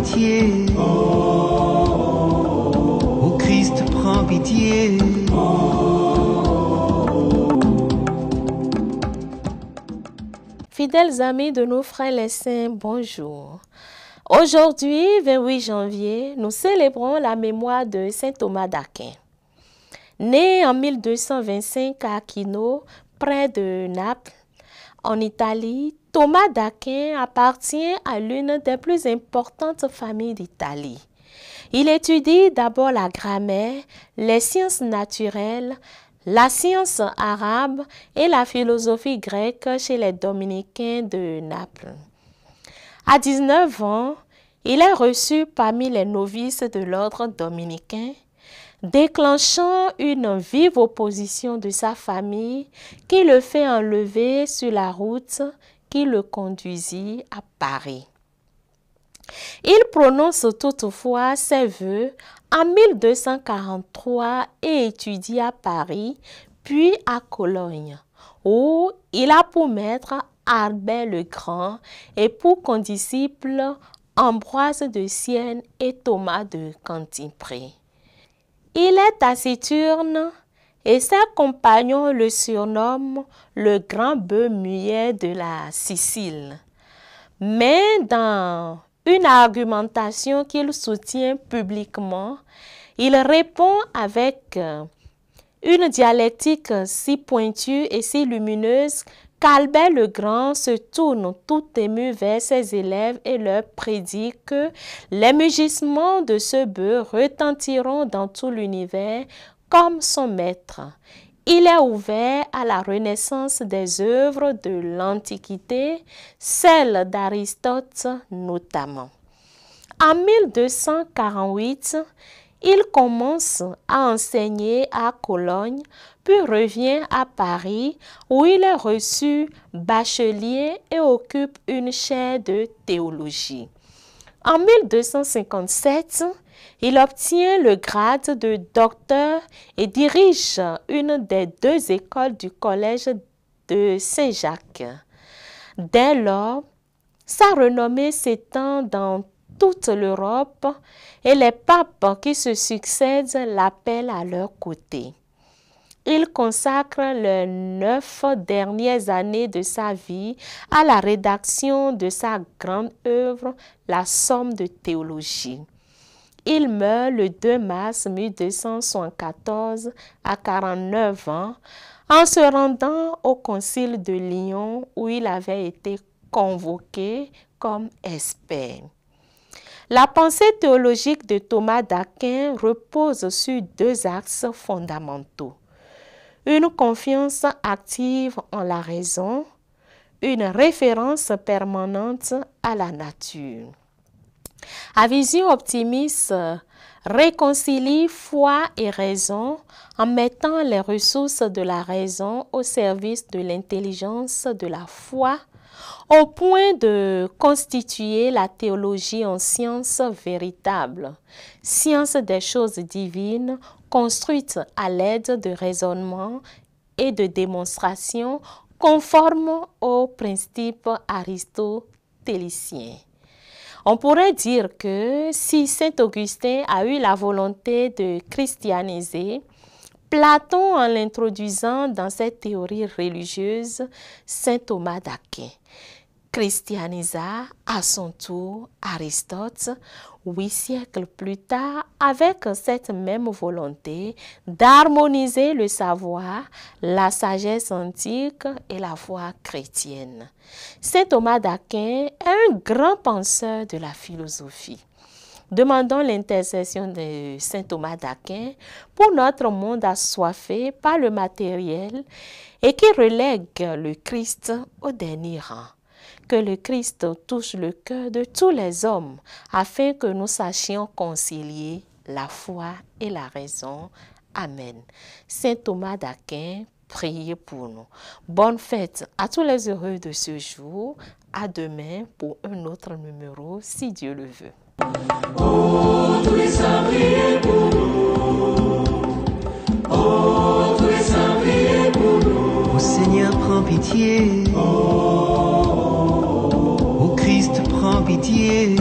pitié. Ô Christ, prends pitié. Fidèles amis de nos frères les saints, bonjour. Aujourd'hui, 28 janvier, nous célébrons la mémoire de saint Thomas d'Aquin. Né en 1225 à Aquino, près de Naples, en Italie, Thomas d'Aquin appartient à l'une des plus importantes familles d'Italie. Il étudie d'abord la grammaire, les sciences naturelles, la science arabe et la philosophie grecque chez les dominicains de Naples. À 19 ans, il est reçu parmi les novices de l'ordre dominicain, déclenchant une vive opposition de sa famille qui le fait enlever sur la route qui le conduisit à Paris. Il prononce toutefois ses vœux en 1243 et étudie à Paris, puis à Cologne, où il a pour maître Albert le Grand et pour condisciples Ambroise de Sienne et Thomas de Cantimpré. Il est taciturne et ses compagnons le surnomment le grand bœuf muet de la Sicile. Mais dans une argumentation qu'il soutient publiquement, il répond avec une dialectique si pointue et si lumineuse qu'Albert le Grand se tourne tout ému vers ses élèves et leur prédit que les mugissements de ce bœuf retentiront dans tout l'univers comme son maître. Il est ouvert à la renaissance des œuvres de l'Antiquité, celles d'Aristote notamment. En 1248, il commence à enseigner à Cologne, puis revient à Paris où il est reçu bachelier et occupe une chaire de théologie. En 1257, il obtient le grade de docteur et dirige une des deux écoles du collège de Saint-Jacques. Dès lors, sa renommée s'étend dans toute l'Europe et les papes qui se succèdent l'appellent à leur côté. Il consacre les 9 dernières années de sa vie à la rédaction de sa grande œuvre, la Somme de théologie. Il meurt le 2 mars 1274 à 49 ans en se rendant au concile de Lyon où il avait été convoqué comme expert. La pensée théologique de Thomas d'Aquin repose sur deux axes fondamentaux. Une confiance active en la raison, une référence permanente à la nature. À vision optimiste, réconcilie foi et raison en mettant les ressources de la raison au service de l'intelligence de la foi, au point de constituer la théologie en science véritable, science des choses divines construite à l'aide de raisonnements et de démonstrations conformes aux principes aristotéliciens. On pourrait dire que si saint Augustin a eu la volonté de christianiser, Platon en l'introduisant dans ses théories religieuses, saint Thomas d'Aquin christianisa à son tour Aristote 8 siècles plus tard avec cette même volonté d'harmoniser le savoir, la sagesse antique et la foi chrétienne. Saint Thomas d'Aquin est un grand penseur de la philosophie. Demandons l'intercession de saint Thomas d'Aquin pour notre monde assoiffé par le matériel et qui relègue le Christ au dernier rang. Que le Christ touche le cœur de tous les hommes afin que nous sachions concilier la foi et la raison. Amen. Saint Thomas d'Aquin, priez pour nous. Bonne fête à tous les heureux de ce jour. À demain pour un autre numéro, si Dieu le veut. Oh, tous les saints, priez pour nous. Oh, tous les saints, priez pour nous. Ô Seigneur, prends pitié. Ô Christ, prends pitié.